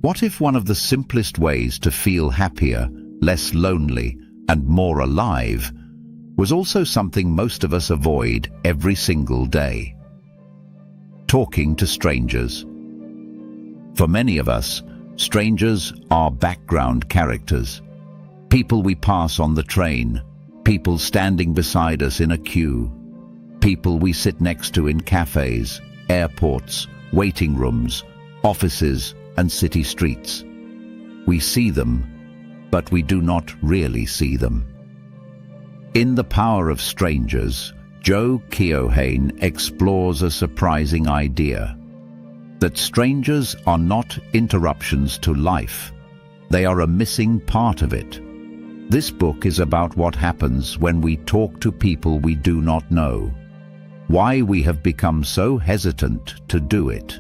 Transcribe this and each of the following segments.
What if one of the simplest ways to feel happier, less lonely, and more alive was also something most of us avoid every single day? Talking to strangers. For many of us, strangers are background characters. People we pass on the train, people standing beside us in a queue, people we sit next to in cafes, airports, waiting rooms, offices, and city streets. We see them, but we do not really see them. In The Power of Strangers, Joe Keohane explores a surprising idea: that strangers are not interruptions to life. They are a missing part of it. This book is about what happens when we talk to people we do not know, why we have become so hesitant to do it,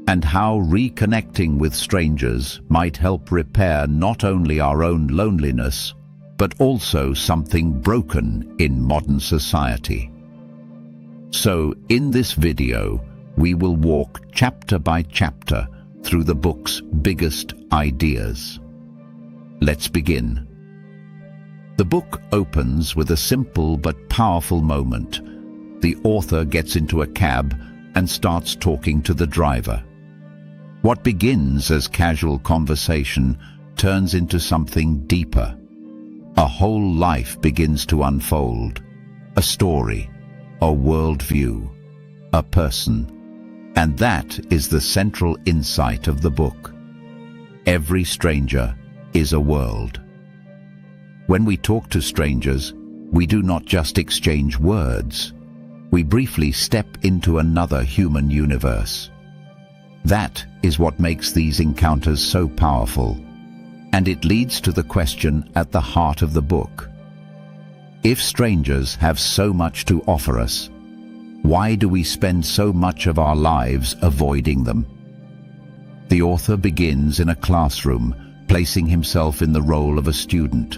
and how reconnecting with strangers might help repair not only our own loneliness, but also something broken in modern society. So, in this video, we will walk chapter by chapter through the book's biggest ideas. Let's begin. The book opens with a simple but powerful moment. The author gets into a cab and starts talking to the driver. What begins as casual conversation turns into something deeper. A whole life begins to unfold. A story, a worldview, a person. And that is the central insight of the book. Every stranger is a world. When we talk to strangers, we do not just exchange words. We briefly step into another human universe. That is what makes these encounters so powerful. And it leads to the question at the heart of the book. If strangers have so much to offer us, why do we spend so much of our lives avoiding them? The author begins in a classroom, placing himself in the role of a student,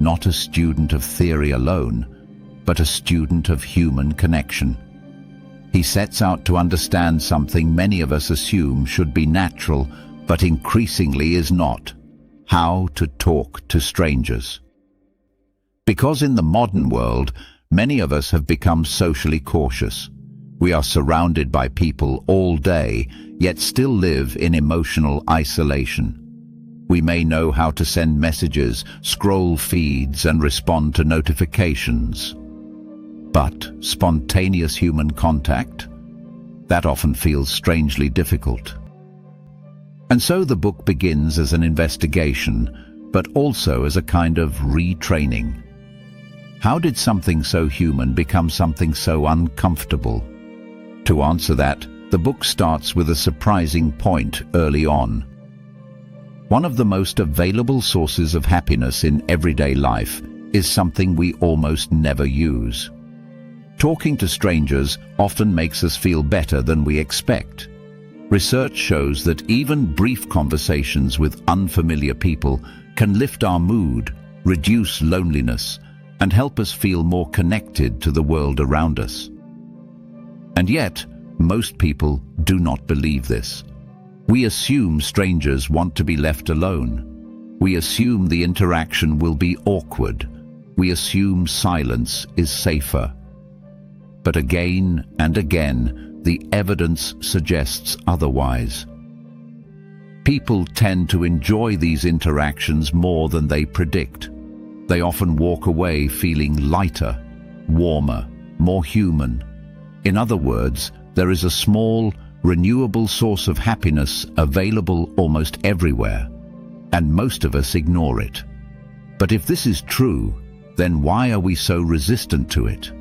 not a student of theory alone, but a student of human connection. He sets out to understand something many of us assume should be natural, but increasingly is not: how to talk to strangers. Because in the modern world, many of us have become socially cautious. We are surrounded by people all day, yet still live in emotional isolation. We may know how to send messages, scroll feeds, and respond to notifications. But spontaneous human contact? That often feels strangely difficult. And so the book begins as an investigation, but also as a kind of retraining. How did something so human become something so uncomfortable? To answer that, the book starts with a surprising point early on. One of the most available sources of happiness in everyday life is something we almost never use. Talking to strangers often makes us feel better than we expect. Research shows that even brief conversations with unfamiliar people can lift our mood, reduce loneliness, and help us feel more connected to the world around us. And yet, most people do not believe this. We assume strangers want to be left alone. We assume the interaction will be awkward. We assume silence is safer. But again and again, the evidence suggests otherwise. People tend to enjoy these interactions more than they predict. They often walk away feeling lighter, warmer, more human. In other words, there is a small, renewable source of happiness available almost everywhere, and most of us ignore it. But if this is true, then why are we so resistant to it?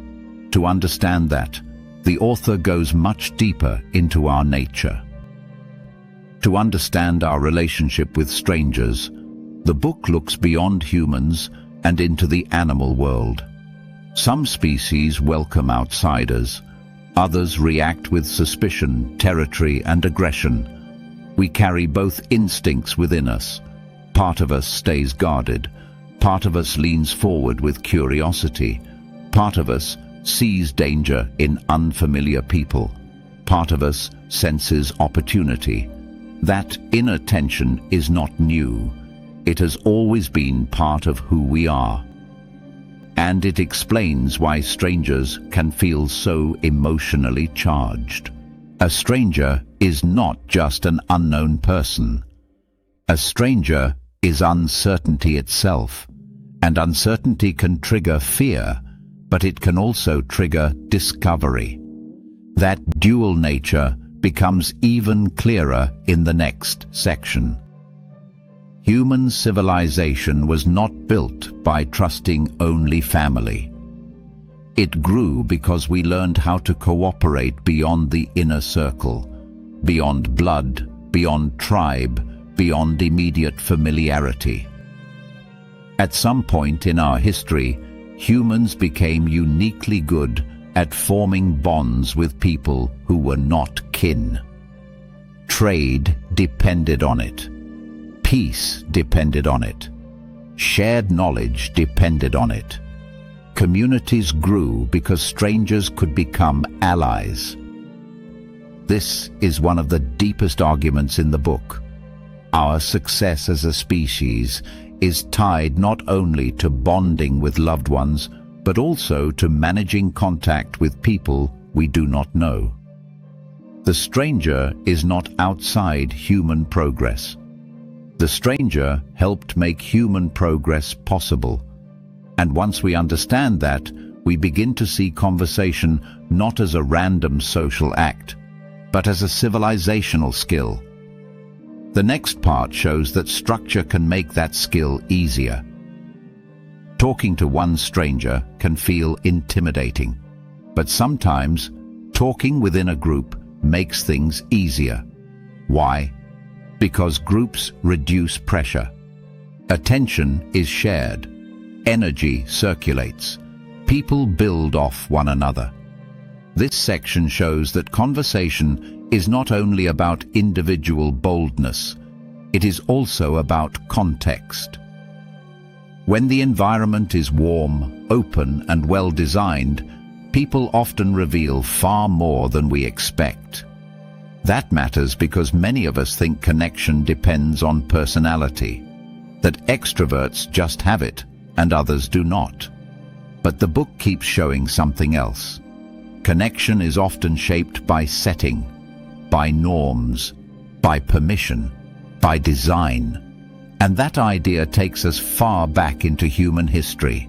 To understand that, the author goes much deeper into our nature. To understand our relationship with strangers, the book looks beyond humans and into the animal world. Some species welcome outsiders. Others react with suspicion, territory, and aggression. We carry both instincts within us. Part of us stays guarded. Part of us leans forward with curiosity. Part of us sees danger in unfamiliar people. Part of us senses opportunity. That inner tension is not new. It has always been part of who we are. And it explains why strangers can feel so emotionally charged. A stranger is not just an unknown person. A stranger is uncertainty itself, and uncertainty can trigger fear, but it can also trigger discovery. That dual nature becomes even clearer in the next section. Human civilization was not built by trusting only family. It grew because we learned how to cooperate beyond the inner circle, beyond blood, beyond tribe, beyond immediate familiarity. At some point in our history, humans became uniquely good at forming bonds with people who were not kin. Trade depended on it. Peace depended on it. Shared knowledge depended on it. Communities grew because strangers could become allies. This is one of the deepest arguments in the book. Our success as a species is tied not only to bonding with loved ones, but also to managing contact with people we do not know. The stranger is not outside human progress. The stranger helped make human progress possible. And once we understand that, we begin to see conversation not as a random social act, but as a civilizational skill. The next part shows that structure can make that skill easier. Talking to one stranger can feel intimidating, but sometimes talking within a group makes things easier. Why? Because groups reduce pressure. Attention is shared. Energy circulates. People build off one another. This section shows that conversation is not only about individual boldness, it is also about context. When the environment is warm, open, and well-designed, people often reveal far more than we expect. That matters because many of us think connection depends on personality, that extroverts just have it and others do not. But the book keeps showing something else. Connection is often shaped by setting, by norms, by permission, by design. And that idea takes us far back into human history.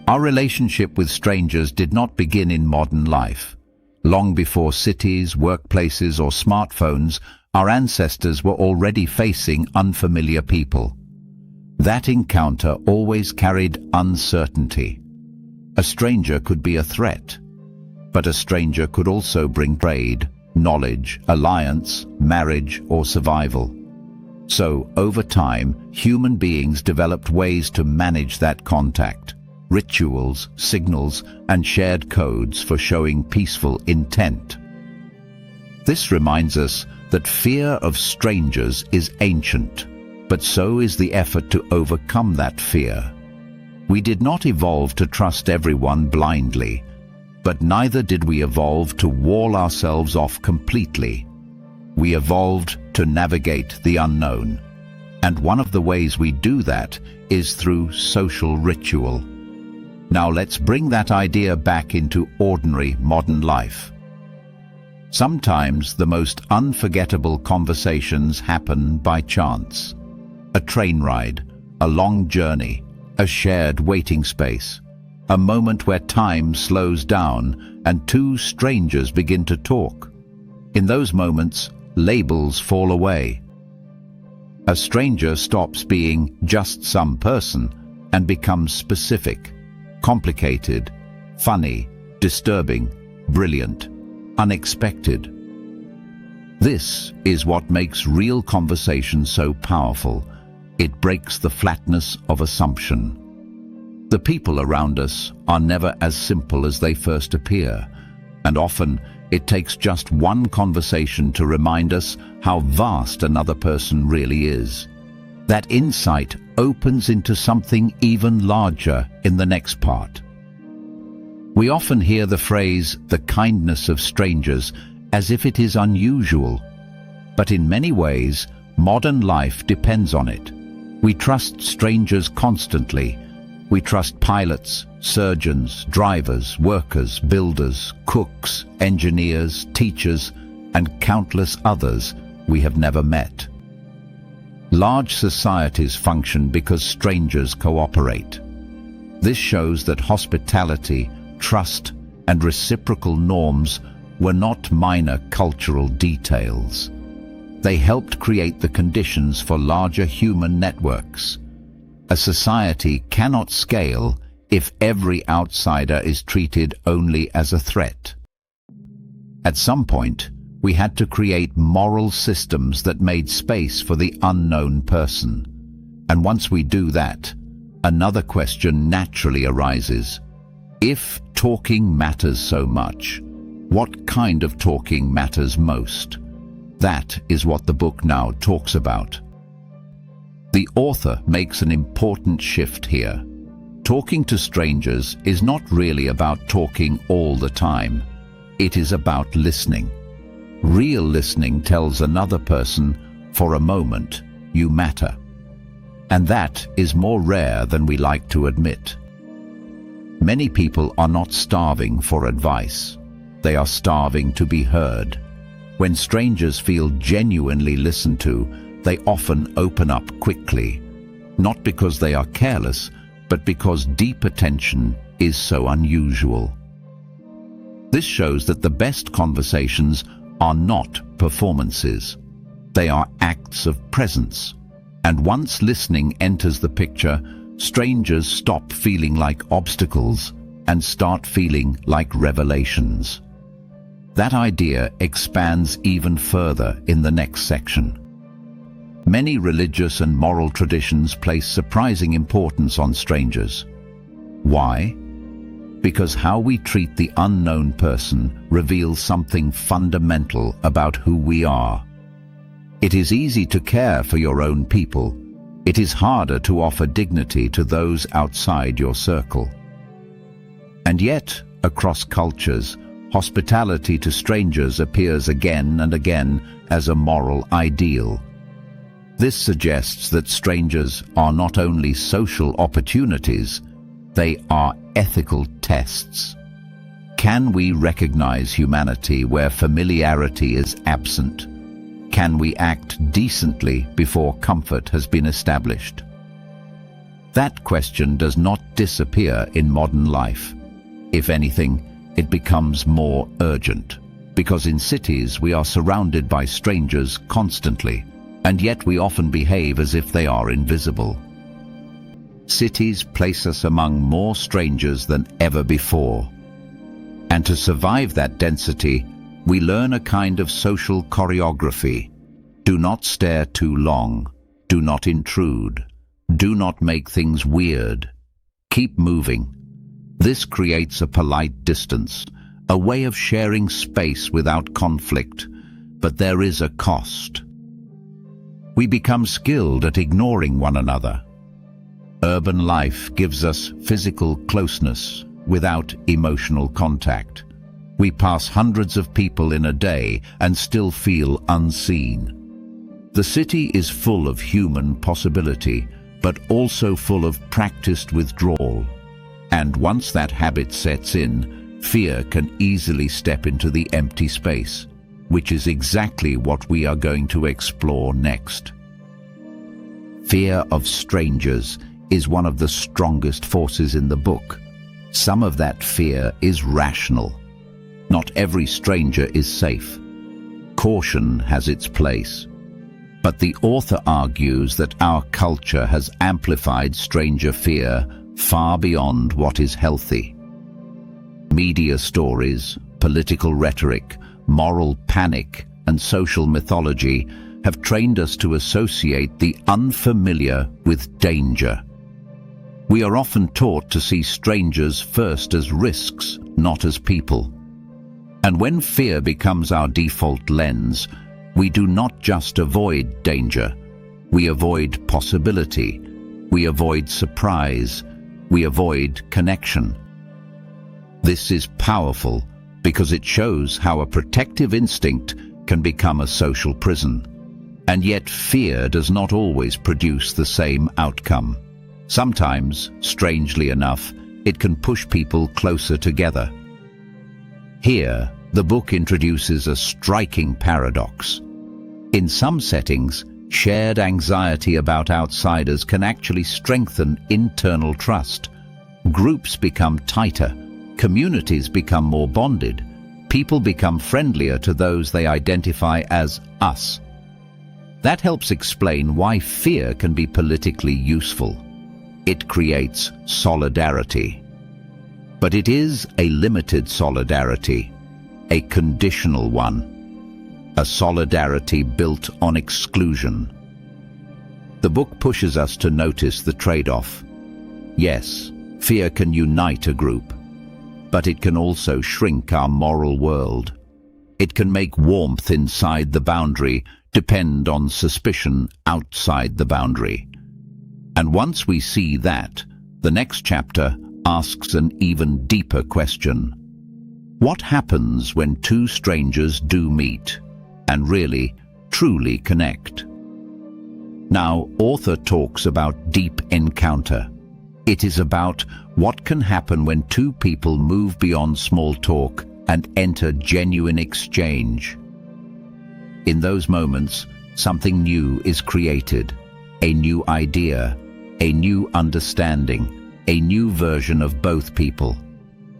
Our relationship with strangers did not begin in modern life. Long before cities, workplaces, or smartphones, our ancestors were already facing unfamiliar people. That encounter always carried uncertainty. A stranger could be a threat, but a stranger could also bring trade, knowledge, alliance, marriage, or survival. So, over time, human beings developed ways to manage that contact. Rituals, signals, and shared codes for showing peaceful intent. This reminds us that fear of strangers is ancient, but so is the effort to overcome that fear. We did not evolve to trust everyone blindly, but neither did we evolve to wall ourselves off completely. We evolved to navigate the unknown, and one of the ways we do that is through social ritual. Now let's bring that idea back into ordinary modern life. Sometimes the most unforgettable conversations happen by chance. A train ride, a long journey, a shared waiting space, a moment where time slows down and two strangers begin to talk. In those moments, labels fall away. A stranger stops being just some person and becomes specific. Complicated, funny, disturbing, brilliant, unexpected. This is what makes real conversation so powerful. It breaks the flatness of assumption. The people around us are never as simple as they first appear, and often it takes just one conversation to remind us how vast another person really is. That insight opens into something even larger in the next part. We often hear the phrase, "the kindness of strangers," as if it is unusual. But in many ways, modern life depends on it. We trust strangers constantly. We trust pilots, surgeons, drivers, workers, builders, cooks, engineers, teachers, and countless others we have never met. Large societies function because strangers cooperate. This shows that hospitality, trust, and reciprocal norms were not minor cultural details. They helped create the conditions for larger human networks. A society cannot scale if every outsider is treated only as a threat. At some point, we had to create moral systems that made space for the unknown person. And once we do that, another question naturally arises. If talking matters so much, what kind of talking matters most? That is what the book now talks about. The author makes an important shift here. Talking to strangers is not really about talking all the time. It is about listening. Real listening tells another person, for a moment, you matter. And that is more rare than we like to admit. Many people are not starving for advice. They are starving to be heard. When strangers feel genuinely listened to, they often open up quickly, not because they are careless, but because deep attention is so unusual. This shows that the best conversations are not performances. They are acts of presence. And once listening enters the picture, strangers stop feeling like obstacles and start feeling like revelations. That idea expands even further in the next section. Many religious and moral traditions place surprising importance on strangers. Why? Because how we treat the unknown person reveals something fundamental about who we are. It is easy to care for your own people. It is harder to offer dignity to those outside your circle. And yet, across cultures, hospitality to strangers appears again and again as a moral ideal. This suggests that strangers are not only social opportunities, they are ethical tests. Can we recognize humanity where familiarity is absent? Can we act decently before comfort has been established? That question does not disappear in modern life. If anything, it becomes more urgent, because in cities we are surrounded by strangers constantly, and yet we often behave as if they are invisible. Cities place us among more strangers than ever before. And to survive that density, we learn a kind of social choreography. Do not stare too long. Do not intrude. Do not make things weird. Keep moving. This creates a polite distance, a way of sharing space without conflict, but there is a cost. We become skilled at ignoring one another. Urban life gives us physical closeness without emotional contact. We pass hundreds of people in a day and still feel unseen. The city is full of human possibility, but also full of practiced withdrawal. And once that habit sets in, fear can easily step into the empty space, which is exactly what we are going to explore next. Fear of strangers is one of the strongest forces in the book. Some of that fear is rational. Not every stranger is safe. Caution has its place. But the author argues that our culture has amplified stranger fear far beyond what is healthy. Media stories, political rhetoric, moral panic, and social mythology have trained us to associate the unfamiliar with danger. We are often taught to see strangers first as risks, not as people. And when fear becomes our default lens, we do not just avoid danger. We avoid possibility. We avoid surprise. We avoid connection. This is powerful because it shows how a protective instinct can become a social prison. And yet fear does not always produce the same outcome. Sometimes, strangely enough, it can push people closer together. Here, the book introduces a striking paradox. In some settings, shared anxiety about outsiders can actually strengthen internal trust. Groups become tighter, communities become more bonded, people become friendlier to those they identify as us. That helps explain why fear can be politically useful. It creates solidarity. But it is a limited solidarity, a conditional one, a solidarity built on exclusion. The book pushes us to notice the trade-off. Yes, fear can unite a group, but it can also shrink our moral world. It can make warmth inside the boundary depend on suspicion outside the boundary. And once we see that, the next chapter asks an even deeper question. What happens when two strangers do meet and really, truly connect? Now, author talks about deep encounter. It is about what can happen when two people move beyond small talk and enter genuine exchange. In those moments, something new is created, a new idea, a new understanding, a new version of both people.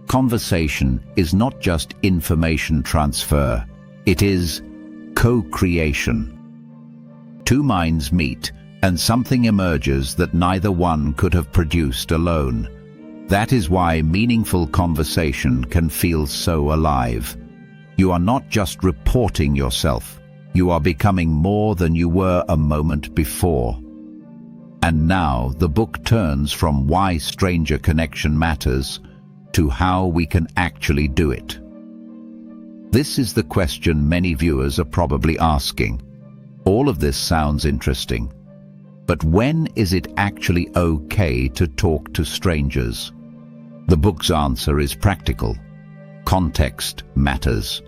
Conversation is not just information transfer, it is co-creation. Two minds meet, and something emerges that neither one could have produced alone. That is why meaningful conversation can feel so alive. You are not just reporting yourself, you are becoming more than you were a moment before. And now the book turns from why stranger connection matters to how we can actually do it. This is the question many viewers are probably asking. All of this sounds interesting, but when is it actually okay to talk to strangers? The book's answer is practical. Context matters.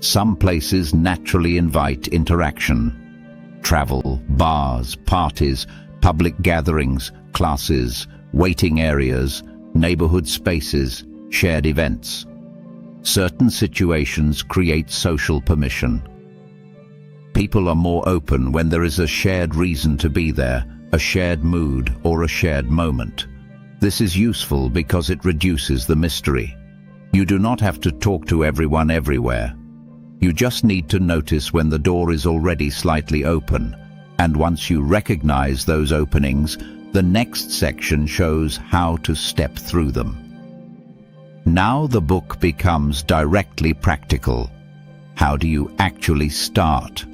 Some places naturally invite interaction. Travel, bars, parties, public gatherings, classes, waiting areas, neighborhood spaces, shared events. Certain situations create social permission. People are more open when there is a shared reason to be there, a shared mood, or a shared moment. This is useful because it reduces the mystery. You do not have to talk to everyone everywhere. You just need to notice when the door is already slightly open, and once you recognize those openings, the next section shows how to step through them. Now the book becomes directly practical. How do you actually start?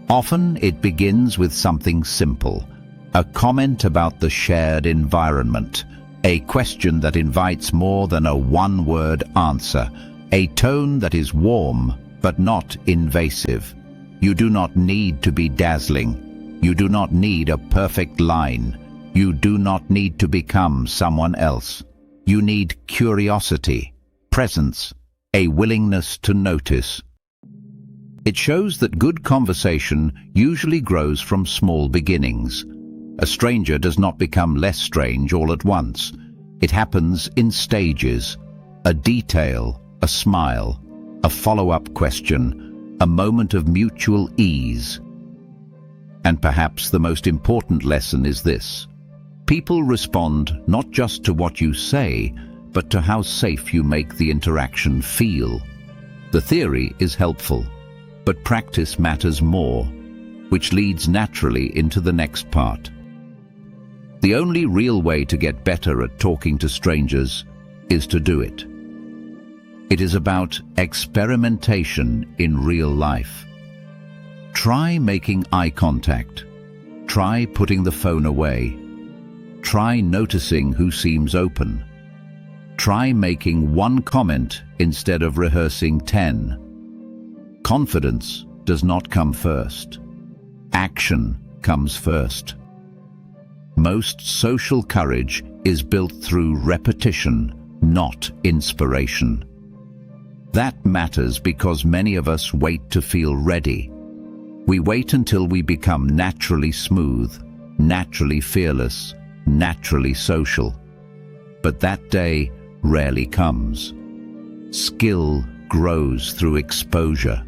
Often it begins with something simple, a comment about the shared environment, a question that invites more than a one-word answer, a tone that is warm but not invasive. You do not need to be dazzling. You do not need a perfect line. You do not need to become someone else. You need curiosity, presence, a willingness to notice. It shows that good conversation usually grows from small beginnings. A stranger does not become less strange all at once. It happens in stages, a detail, a smile, a follow-up question, a moment of mutual ease. And perhaps the most important lesson is this. People respond not just to what you say, but to how safe you make the interaction feel. The theory is helpful, but practice matters more, which leads naturally into the next part. The only real way to get better at talking to strangers is to do it. It is about experimentation in real life. Try making eye contact. Try putting the phone away. Try noticing who seems open. Try making one comment instead of rehearsing 10. Confidence does not come first. Action comes first. Most social courage is built through repetition, not inspiration. That matters because many of us wait to feel ready. We wait until we become naturally smooth, naturally fearless, naturally social. But that day rarely comes. Skill grows through exposure.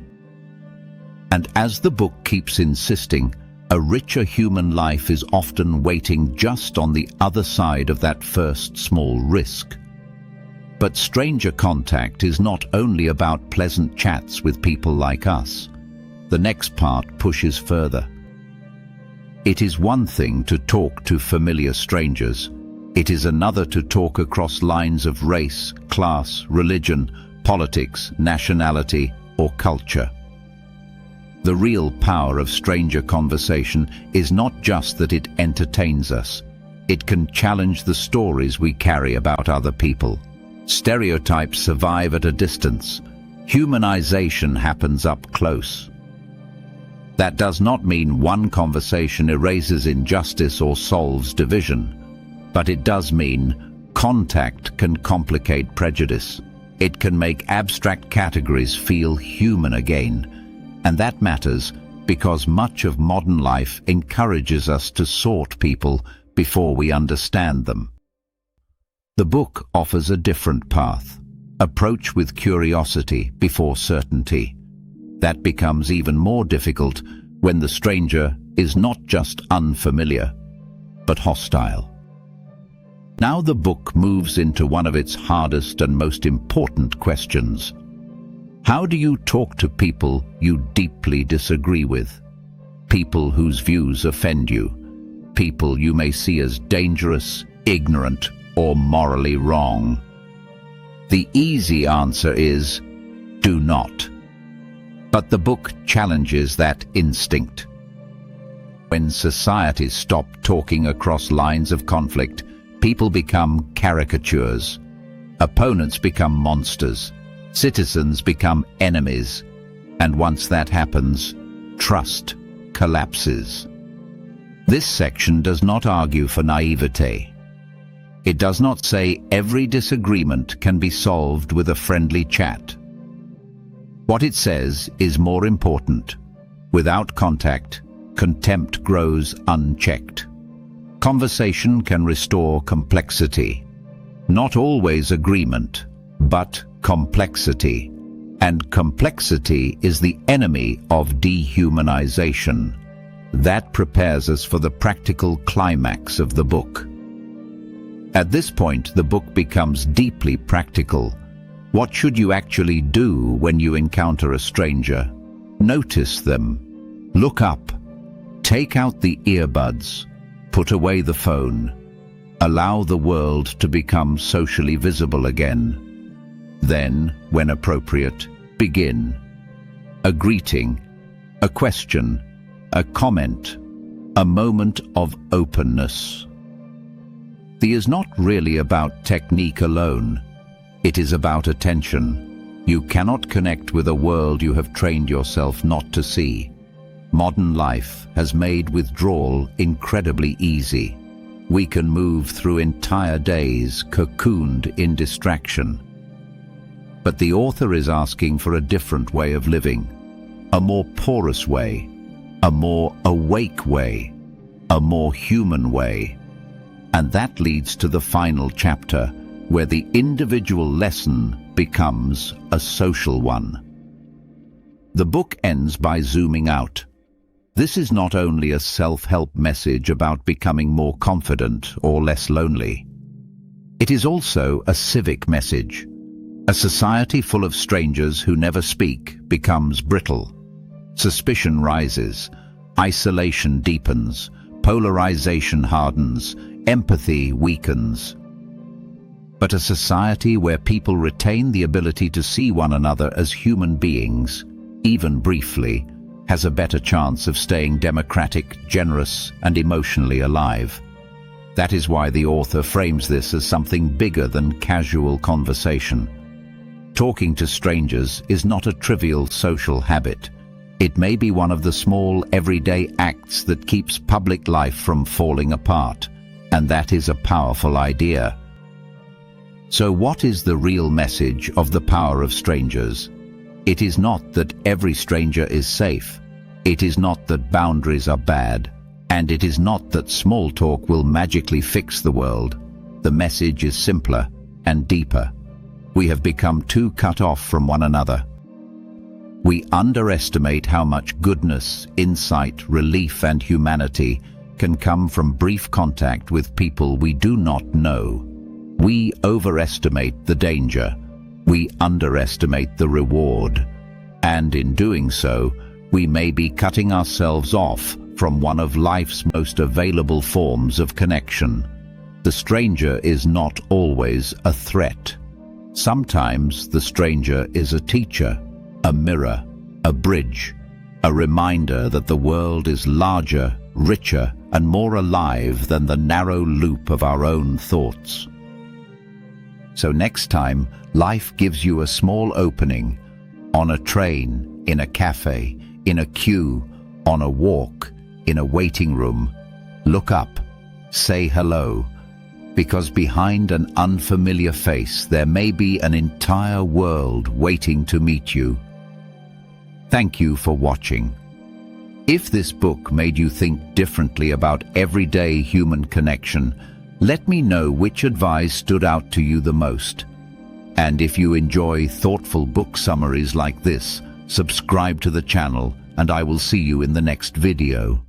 And as the book keeps insisting, a richer human life is often waiting just on the other side of that first small risk. But stranger contact is not only about pleasant chats with people like us. The next part pushes further. It is one thing to talk to familiar strangers. It is another to talk across lines of race, class, religion, politics, nationality, or culture. The real power of stranger conversation is not just that it entertains us. It can challenge the stories we carry about other people. Stereotypes survive at a distance. Humanization happens up close. That does not mean one conversation erases injustice or solves division, but it does mean contact can complicate prejudice. It can make abstract categories feel human again. And that matters because much of modern life encourages us to sort people before we understand them. The book offers a different path. Approach with curiosity before certainty. That becomes even more difficult when the stranger is not just unfamiliar, but hostile. Now the book moves into one of its hardest and most important questions. How do you talk to people you deeply disagree with? People whose views offend you? People you may see as dangerous, ignorant, or morally wrong? The easy answer is, do not. But the book challenges that instinct. When societies stop talking across lines of conflict, people become caricatures. Opponents become monsters. Citizens become enemies, and once that happens, trust collapses. This section does not argue for naivete. It does not say every disagreement can be solved with a friendly chat. What it says is more important. Without contact, contempt grows unchecked. Conversation can restore complexity. Not always agreement, but complexity. And complexity is the enemy of dehumanization. That prepares us for the practical climax of the book. At this point, the book becomes deeply practical. What should you actually do when you encounter a stranger? Notice them. Look up. Take out the earbuds. Put away the phone. Allow the world to become socially visible again. Then, when appropriate, begin. A greeting, a question, a comment, a moment of openness. This is not really about technique alone. It is about attention. You cannot connect with a world you have trained yourself not to see. Modern life has made withdrawal incredibly easy. We can move through entire days cocooned in distraction. But the author is asking for a different way of living, a more porous way, a more awake way, a more human way. And that leads to the final chapter, where the individual lesson becomes a social one. The book ends by zooming out. This is not only a self-help message about becoming more confident or less lonely. It is also a civic message. A society full of strangers who never speak becomes brittle. Suspicion rises, isolation deepens, polarization hardens, empathy weakens. But a society where people retain the ability to see one another as human beings, even briefly, has a better chance of staying democratic, generous, and emotionally alive. That is why the author frames this as something bigger than casual conversation. Talking to strangers is not a trivial social habit. It may be one of the small, everyday acts that keeps public life from falling apart, and that is a powerful idea. So what is the real message of the power of strangers? It is not that every stranger is safe. It is not that boundaries are bad. And it is not that small talk will magically fix the world. The message is simpler and deeper. We have become too cut off from one another. We underestimate how much goodness, insight, relief, and humanity can come from brief contact with people we do not know. We overestimate the danger. We underestimate the reward. And in doing so, we may be cutting ourselves off from one of life's most available forms of connection. The stranger is not always a threat. Sometimes the stranger is a teacher, a mirror, a bridge, a reminder that the world is larger, richer, and more alive than the narrow loop of our own thoughts. So next time life gives you a small opening, on a train, in a cafe, in a queue, on a walk, in a waiting room, look up, say hello, because behind an unfamiliar face there may be an entire world waiting to meet you. Thank you for watching. If this book made you think differently about everyday human connection, let me know which advice stood out to you the most. And if you enjoy thoughtful book summaries like this, subscribe to the channel and I will see you in the next video.